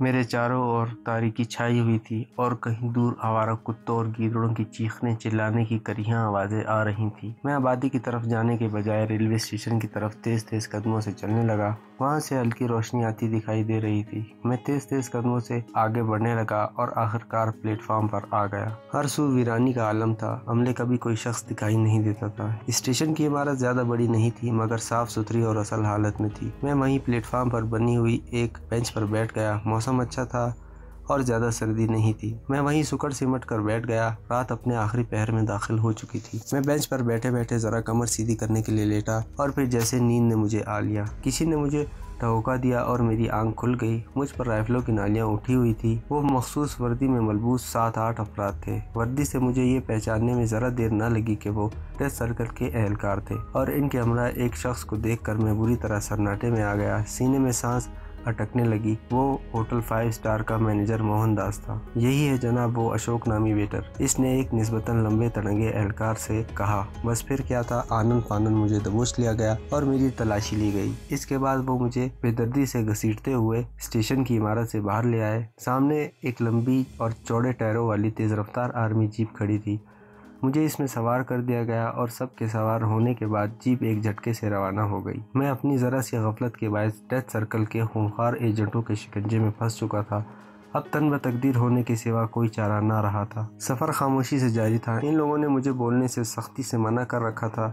میرے چاروں اور تاریکی چھائی ہوئی تھی اور کہیں دور آوارہ کتوں اور گیدڑوں کی چیخنے چلانے کی کریاں آوازیں آ رہی تھیں۔ میں آبادی کی طرف جانے کے بجائے ریلوے اسٹیشن کی طرف تیز تیز قدموں سے چلنے لگا۔ وہاں سے ہلکی روشنی آتی دکھائی دے رہی تھی۔ میں تیز تیز قدموں سے آگے بڑھنے لگا اور آخرکار پلیٹ فارم پر آ گیا۔ ہر سو ویرانی کا عالم تھا، عملے کا بھی کوئی شخص دکھائی نہیں دیتا تھا۔ اسٹیشن کی عمارت زیادہ بڑی نہیں تھی مگر صاف ستھری اور اصل حالت میں تھی۔ میں وہیں پلیٹ فارم پر بنی ہوئی ایک بینچ پر بیٹھ گیا۔ موسم اچھا تھا اور زیادہ سردی نہیں تھی۔ میں وہیں سکڑ سمٹ کر بیٹھ گیا۔ رات اپنے آخری پہر میں داخل ہو چکی تھی۔ میں بینچ پر بیٹھے بیٹھے ذرا کمر سیدھی کرنے کے لیے لیٹا اور پھر جیسے نیند نے مجھے آ لیا۔ کسی نے مجھے ٹھہوکا دیا اور میری آنکھ کھل گئی۔ مجھ پر رائفلوں کی نالیاں اٹھی ہوئی تھی۔ وہ مخصوص وردی میں ملبوس 7-8 افراد تھے۔ وردی سے مجھے یہ پہچاننے میں ذرا دیر نہ لگی کہ وہ ڈیتھ سرکل کے اہلکار تھے، اور ان کے ہمراہ ایک شخص کو دیکھ کر میں بری طرح سناٹے میں آ گیا۔ سینے میں سانس اٹکنے لگی۔ وہ ہوٹل 5 اسٹار کا مینیجر موہن داس تھا۔ یہی ہے جناب وہ اشوک نامی ویٹر، اس نے ایک نسبتاً لمبے تڑنگے اہلکار سے کہا۔ بس پھر کیا تھا، آنن فانن مجھے دبوچ لیا گیا اور میری تلاشی لی گئی۔ اس کے بعد وہ مجھے بے دردی سے گھسیٹتے ہوئے اسٹیشن کی عمارت سے باہر لے آئے۔ سامنے ایک لمبی اور چوڑے ٹائروں والی تیز رفتار آرمی جیپ کھڑی تھی۔ مجھے اس میں سوار کر دیا گیا اور سب کے سوار ہونے کے بعد جیپ ایک جھٹکے سے روانہ ہو گئی۔ میں اپنی ذرا سی غفلت کے باعث ڈیتھ سرکل کے خونخوار ایجنٹوں کے شکنجے میں پھنس چکا تھا۔ اب تن بتقدیر ہونے کے سوا کوئی چارہ نہ رہا تھا۔ سفر خاموشی سے جاری تھا۔ ان لوگوں نے مجھے بولنے سے سختی سے منع کر رکھا تھا۔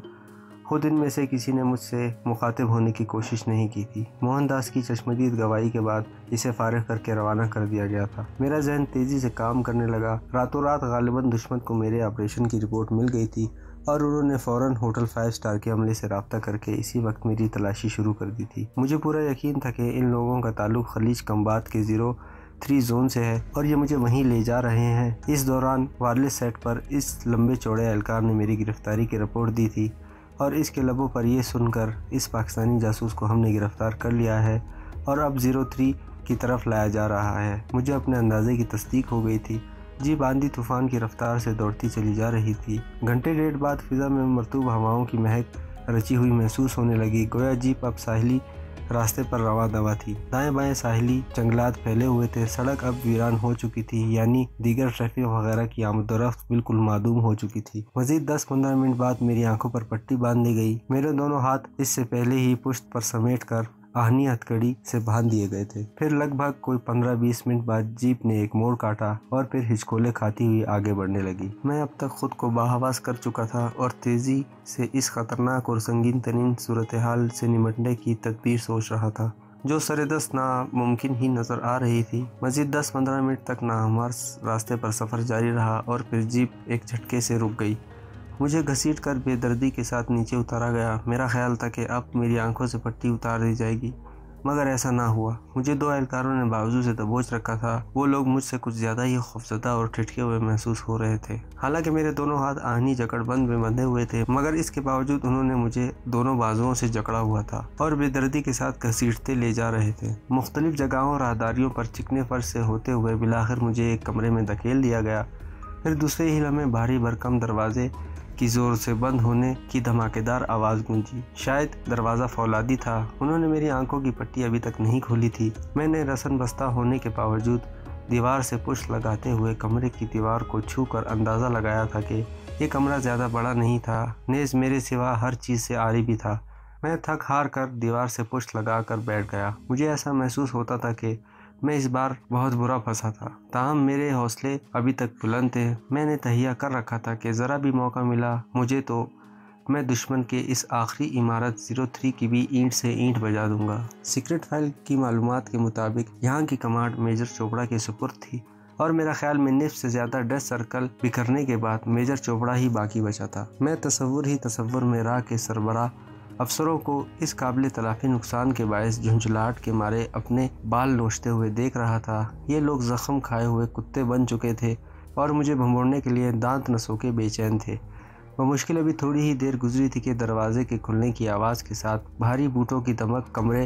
خود ان میں سے کسی نے مجھ سے مخاطب ہونے کی کوشش نہیں کی تھی۔ موہن داس کی چشمدید گواہی کے بعد اسے فارغ کر کے روانہ کر دیا گیا تھا۔ میرا ذہن تیزی سے کام کرنے لگا۔ راتوں رات غالباً دشمن کو میرے آپریشن کی رپورٹ مل گئی تھی اور انہوں نے فوراً ہوٹل 5 اسٹار کے عملے سے رابطہ کر کے اسی وقت میری تلاشی شروع کر دی تھی۔ مجھے پورا یقین تھا کہ ان لوگوں کا تعلق خلیج کمبات کے 03 زون سے ہے اور یہ مجھے وہیں لے جا رہے ہیں۔ اس دوران وائرلیس سیٹ پر اس لمبے چوڑے اہلکار نے میری گرفتاری کی رپورٹ دی تھی اور اس کے لبوں پر یہ سن کر اس پاکستانی جاسوس کو ہم نے گرفتار کر لیا ہے اور اب 03 کی طرف لایا جا رہا ہے۔ مجھے اپنے اندازے کی تصدیق ہو گئی تھی۔ جیپ آندھی طوفان کی رفتار سے دوڑتی چلی جا رہی تھی۔ گھنٹے ڈیڑھ بعد فضا میں مرطوب ہواؤں کی مہک رچی ہوئی محسوس ہونے لگی، گویا جیپ اب ساحلی راستے پر رواں دواں تھی۔ دائیں بائیں ساحلی جنگلات پھیلے ہوئے تھے۔ سڑک اب ویران ہو چکی تھی، یعنی دیگر ٹریفک وغیرہ کی آمد و رفت بالکل معدوم ہو چکی تھی۔ مزید 10-15 منٹ بعد میری آنکھوں پر پٹی باندھ دی گئی۔ میرے دونوں ہاتھ اس سے پہلے ہی پشت پر سمیٹ کر آہنی ہتھکڑی سے باندھ دیے گئے تھے۔ پھر لگ بھگ کوئی 15-20 منٹ بعد جیپ نے ایک موڑ کاٹا اور پھر ہچکولے کھاتی ہوئی آگے بڑھنے لگی۔ میں اب تک خود کو باحواس کر چکا تھا اور تیزی سے اس خطرناک اور سنگین ترین صورتحال سے نمٹنے کی تدبیر سوچ رہا تھا جو سر دست ناممکن ہی نظر آ رہی تھی۔ مزید 10-15 منٹ تک ناہموار راستے پر سفر جاری رہا اور پھر جیپ ایک جھٹکے سے رک گئی۔ مجھے گھسیٹ کر بے دردی کے ساتھ نیچے اتارا گیا۔ میرا خیال تھا کہ اب میری آنکھوں سے پٹی اتار دی جائے گی، مگر ایسا نہ ہوا۔ مجھے 2 اہلکاروں نے بازو سے دبوچ رکھا تھا۔ وہ لوگ مجھ سے کچھ زیادہ ہی خوفزدہ اور ٹھٹکے ہوئے محسوس ہو رہے تھے۔ حالانکہ میرے دونوں ہاتھ آہنی جکڑ بند میں بندھے ہوئے تھے، مگر اس کے باوجود انہوں نے مجھے دونوں بازوؤں سے جکڑا ہوا تھا اور بے دردی کے ساتھ گھسیٹتے لے جا رہے تھے۔ مختلف جگہوں راہداریوں پر چکنے فرش سے ہوتے ہوئے بالآخر مجھے ایک کمرے میں دھکیل دیا گیا۔ پھر دوسرے ہی لمحے بھاری بھرکم دروازے کی زور سے بند ہونے کی دھماکے دار آواز گونجی۔ شاید دروازہ فولادی تھا۔ انہوں نے میری آنکھوں کی پٹی ابھی تک نہیں کھولی تھی۔ میں نے رسن بستہ ہونے کے باوجود دیوار سے پشت لگاتے ہوئے کمرے کی دیوار کو چھو کر اندازہ لگایا تھا کہ یہ کمرہ زیادہ بڑا نہیں تھا، نیز میرے سوا ہر چیز سے عاری بھی تھا۔ میں تھک ہار کر دیوار سے پشت لگا کر بیٹھ گیا۔ مجھے ایسا محسوس ہوتا تھا کہ میں اس بار بہت برا پھنسا تھا، تاہم میرے حوصلے ابھی تک بلند تھے۔ میں نے تہیہ کر رکھا تھا کہ ذرا بھی موقع ملا مجھے تو میں دشمن کے اس آخری عمارت 03 کی بھی اینٹ سے اینٹ بجا دوں گا۔ سیکرٹ فائل کی معلومات کے مطابق یہاں کی کمانڈ میجر چوپڑا کے سپرد تھی اور میرا خیال میں نصف سے زیادہ ڈیتھ سرکل بکھرنے کے بعد میجر چوپڑا ہی باقی بچا تھا۔ میں تصور میں راہ کے سربراہ افسروں کو اس قابل تلافی نقصان کے باعث جھنجھلاہٹ کے مارے اپنے بال نوچتے ہوئے دیکھ رہا تھا۔ یہ لوگ زخم کھائے ہوئے کتے بن چکے تھے اور مجھے بھنبوڑنے کے لیے دانت نسو کے بے چین تھے۔ بمشکل ابھی تھوڑی ہی دیر گزری تھی کہ دروازے کے کھلنے کی آواز کے ساتھ بھاری بوٹوں کی دمک کمرے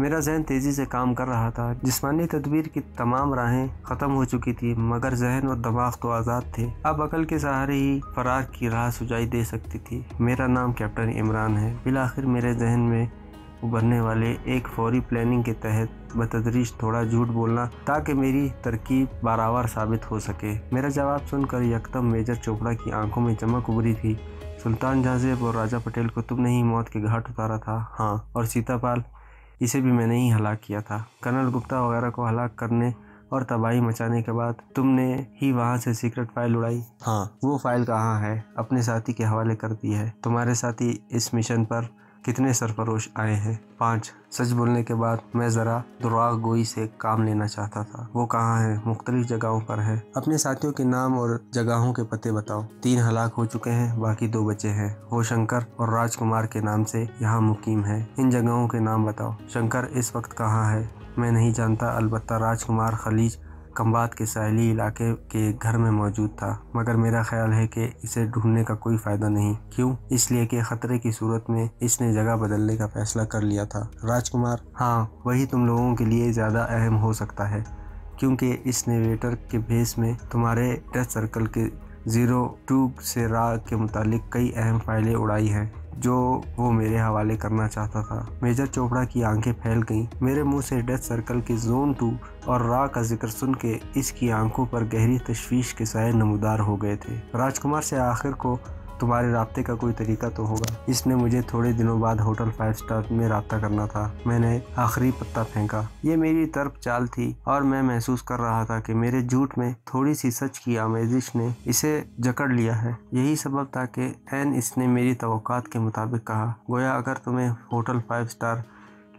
میرا ذہن تیزی سے کام کر رہا تھا۔ جسمانی تدبیر کی تمام راہیں ختم ہو چکی تھی، مگر ذہن اور دماغ تو آزاد تھے۔ اب عقل کے سہارے ہی فرار کی راہ سجائی دے سکتی تھی۔ میرا نام کیپٹن عمران ہے۔ بالآخر میرے ذہن میں ابھرنے والے ایک فوری پلاننگ کے تحت بتدریج تھوڑا جھوٹ بولنا تاکہ میری ترکیب بارآور ثابت ہو سکے۔ میرا جواب سن کر یکدم میجر چوپڑا کی آنکھوں میں چمک ابھری تھی۔ سلطان جہاں اور راجہ پٹیل کو تم نے ہی موت کے گھاٹ اتارا تھا؟ ہاں، اور سیتا پال، اسے بھی میں نے ہی ہلاک کیا تھا۔ کرنل گپتا وغیرہ کو ہلاک کرنے اور تباہی مچانے کے بعد تم نے ہی وہاں سے سیکرٹ فائل اڑائی؟ ہاں۔ وہ فائل کہاں ہے؟ اپنے ساتھی کے حوالے کر دی ہے۔ تمہارے ساتھی اس مشن پر کتنے سرفروش آئے ہیں؟ 5۔ سچ بولنے کے بعد میں ذرا دراغ گوئی سے کام لینا چاہتا تھا۔ وہ کہاں ہیں؟ مختلف جگہوں پر ہیں۔ اپنے ساتھیوں کے نام اور جگہوں کے پتے بتاؤ۔ 3 ہلاک ہو چکے ہیں، باقی 2 بچے ہیں۔ وہ شنکر اور راج کمار کے نام سے یہاں مقیم ہے۔ ان جگہوں کے نام بتاؤ۔ شنکر اس وقت کہاں ہے؟ میں نہیں جانتا، البتہ راج کمار خلیج کمبات کے ساحلی علاقے کے گھر میں موجود تھا، مگر میرا خیال ہے کہ اسے ڈھونڈنے کا کوئی فائدہ نہیں۔ کیوں؟ اس لیے کہ خطرے کی صورت میں اس نے جگہ بدلنے کا فیصلہ کر لیا تھا۔ راج کمار؟ ہاں، وہی تم لوگوں کے لیے زیادہ اہم ہو سکتا ہے، کیونکہ اس نے ویٹر کے بھیس میں تمہارے ڈیتھ سرکل کے 02 سے راہ کے متعلق کئی اہم فائلیں اڑائی ہیں جو وہ میرے حوالے کرنا چاہتا تھا۔ میجر چوپڑا کی آنکھیں پھیل گئیں۔ میرے منہ سے ڈیتھ سرکل کے زون 2 اور راہ کا ذکر سن کے اس کی آنکھوں پر گہری تشویش کے سائے نمودار ہو گئے تھے۔ راج کمار سے آخر کو تمہارے رابطے کا کوئی طریقہ تو ہوگا؟ اس نے مجھے تھوڑے دنوں بعد ہوٹل 5 اسٹار میں رابطہ کرنا تھا۔ میں نے آخری پتا پھینکا۔ یہ میری طرف چال تھی اور میں محسوس کر رہا تھا کہ میرے جھوٹ میں تھوڑی سی سچ کی آمیزش نے اسے جکڑ لیا ہے۔ یہی سبب تھا کہ عین اس نے میری توقعات کے مطابق کہا، گویا اگر تمہیں ہوٹل 5 اسٹار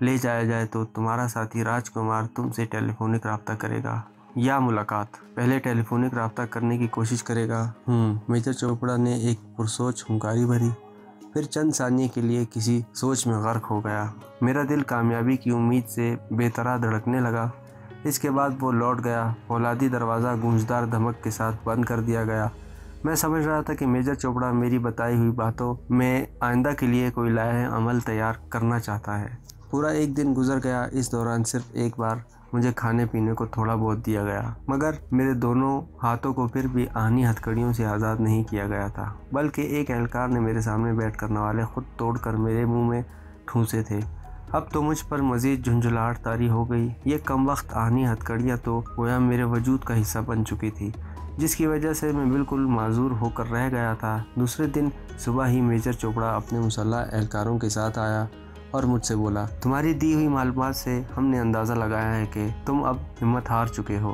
لے جایا جائے تو تمہارا ساتھی راج کمار تم سے ٹیلی فونک رابطہ کرے گا یا ملاقات؟ پہلے ٹیلی فونک رابطہ کرنے کی کوشش کرے گا۔ میجر چوپڑا نے ایک پرسوچ ہنکاری بھری، پھر چند ثانیے کے لیے کسی سوچ میں غرق ہو گیا۔ میرا دل کامیابی کی امید سے بے طرح دھڑکنے لگا۔ اس کے بعد وہ لوٹ گیا۔ فولادی دروازہ گونجدار دھمک کے ساتھ بند کر دیا گیا۔ میں سمجھ رہا تھا کہ میجر چوپڑا میری بتائی ہوئی باتوں میں آئندہ کے لیے کوئی لائحہ عمل تیار کرنا چاہتا ہے۔ پورا ایک دن گزر گیا۔ اس دوران صرف ایک بار مجھے کھانے پینے کو تھوڑا بہت دیا گیا، مگر میرے دونوں ہاتھوں کو پھر بھی آہنی ہتھکڑیوں سے آزاد نہیں کیا گیا تھا، بلکہ ایک اہلکار نے میرے سامنے بیٹھ کر نوالے خود توڑ کر میرے منہ میں ٹھونسے تھے۔ اب تو مجھ پر مزید جھنجھلاہٹ طاری ہو گئی۔ یہ کم وقت آہنی ہتھکڑیاں تو گویا میرے وجود کا حصہ بن چکی تھی، جس کی وجہ سے میں بالکل معذور ہو کر رہ گیا تھا۔ دوسرے دن صبح ہی میجر چوپڑا اپنے مسلح اہلکاروں کے ساتھ آیا اور مجھ سے بولا، تمہاری دی ہوئی معلومات سے ہم نے اندازہ لگایا ہے کہ تم اب ہمت ہار چکے ہو،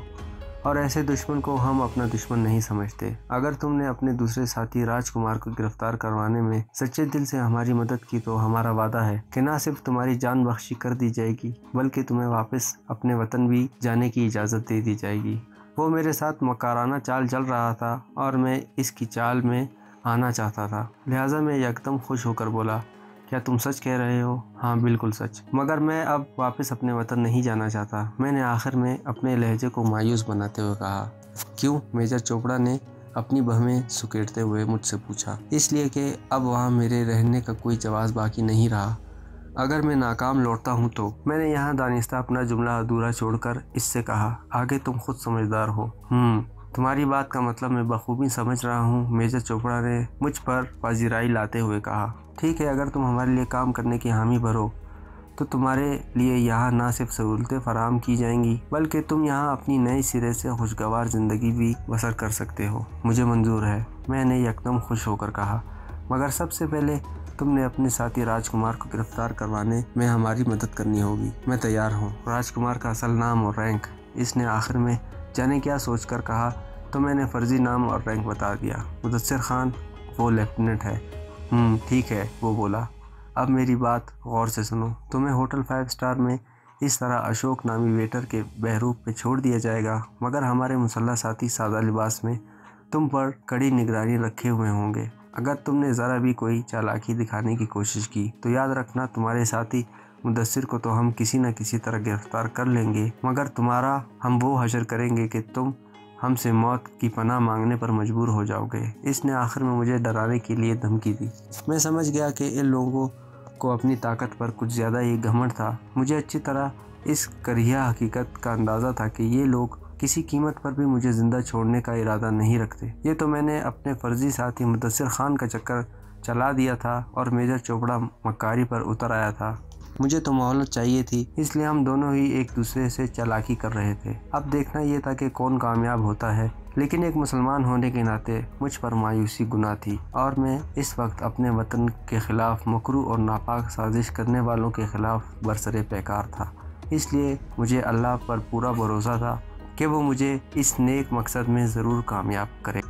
اور ایسے دشمن کو ہم اپنا دشمن نہیں سمجھتے۔ اگر تم نے اپنے دوسرے ساتھی راج کمار کو گرفتار کروانے میں سچے دل سے ہماری مدد کی تو ہمارا وعدہ ہے کہ نہ صرف تمہاری جان بخشی کر دی جائے گی، بلکہ تمہیں واپس اپنے وطن بھی جانے کی اجازت دے دی جائے گی۔ وہ میرے ساتھ مکارانہ چال چل رہا تھا اور میں اس کی چال میں آنا چاہتا تھا، لہٰذا میں یکدم خوش ہو کر بولا، کیا تم سچ کہہ رہے ہو؟ ہاں، بالکل سچ، مگر میں اب واپس اپنے وطن نہیں جانا چاہتا۔ میں نے آخر میں اپنے لہجے کو مایوس بناتے ہوئے کہا۔ کیوں؟ میجر چوپڑا نے اپنی بہمیں سکیڑتے ہوئے مجھ سے پوچھا۔ اس لیے کہ اب وہاں میرے رہنے کا کوئی جواز باقی نہیں رہا۔ اگر میں ناکام لوٹتا ہوں تو؟ میں نے یہاں دانستہ اپنا جملہ ادھورا چھوڑ کر اس سے کہا، آگے تم خود سمجھدار ہو۔ تمہاری بات کا مطلب میں بخوبی سمجھ رہا ہوں، میجر چوپڑا نے مجھ پر پذیرائی لاتے ہوئے کہا۔ ٹھیک ہے، اگر تم ہمارے لیے کام کرنے کی حامی بھرو تو تمہارے لیے یہاں نہ صرف سہولتیں فراہم کی جائیں گی، بلکہ تم یہاں اپنی نئے سرے سے خوشگوار زندگی بھی بسر کر سکتے ہو۔ مجھے منظور ہے، میں نے یکدم خوش ہو کر کہا، مگر سب سے پہلے تم نے اپنے ساتھی راج کمار کو گرفتار کروانے میں ہماری مدد کرنی ہوگی۔ میں تیار ہوں۔ راج کمار کا اصل نام اور رینک؟ اس نے آخر میں جانے کیا سوچ کر کہا، تو میں نے فرضی نام اور رینک بتا دیا۔ مدثر خان، وہ لیفٹیننٹ ہے۔ ٹھیک ہے، وہ بولا۔ اب میری بات غور سے سنو۔ تمہیں ہوٹل 5 اسٹار میں اس طرح اشوک نامی ویٹر کے بہروپ پہ چھوڑ دیا جائے گا، مگر ہمارے مسلح ساتھی سادہ لباس میں تم پر کڑی نگرانی رکھے ہوئے ہوں گے۔ اگر تم نے ذرا بھی کوئی چالاکی دکھانے کی کوشش کی تو یاد رکھنا، تمہارے ساتھی مدثر کو تو ہم کسی نہ کسی طرح گرفتار کر لیں گے، مگر تمہارا ہم وہ حشر کریں گے کہ تم ہم سے موت کی پناہ مانگنے پر مجبور ہو جاؤ گے۔ اس نے آخر میں مجھے ڈرانے کے لیے دھمکی دی۔ میں سمجھ گیا کہ ان لوگوں کو اپنی طاقت پر کچھ زیادہ ہی گھمنڈ تھا۔ مجھے اچھی طرح اس کریہ حقیقت کا اندازہ تھا کہ یہ لوگ کسی قیمت پر بھی مجھے زندہ چھوڑنے کا ارادہ نہیں رکھتے۔ یہ تو میں نے اپنے فرضی ساتھی مدثر خان کا چکر چلا دیا تھا اور میجر چوپڑا مکاری پر اتر آیا تھا۔ مجھے تو مہلت چاہیے تھی، اس لیے ہم دونوں ہی ایک دوسرے سے چالاکی کر رہے تھے۔ اب دیکھنا یہ تھا کہ کون کامیاب ہوتا ہے، لیکن ایک مسلمان ہونے کے ناطے مجھ پر مایوسی گناہ تھی اور میں اس وقت اپنے وطن کے خلاف مکروہ اور ناپاک سازش کرنے والوں کے خلاف برسر پیکار تھا۔ اس لیے مجھے اللہ پر پورا بھروسہ تھا کہ وہ مجھے اس نیک مقصد میں ضرور کامیاب کرے۔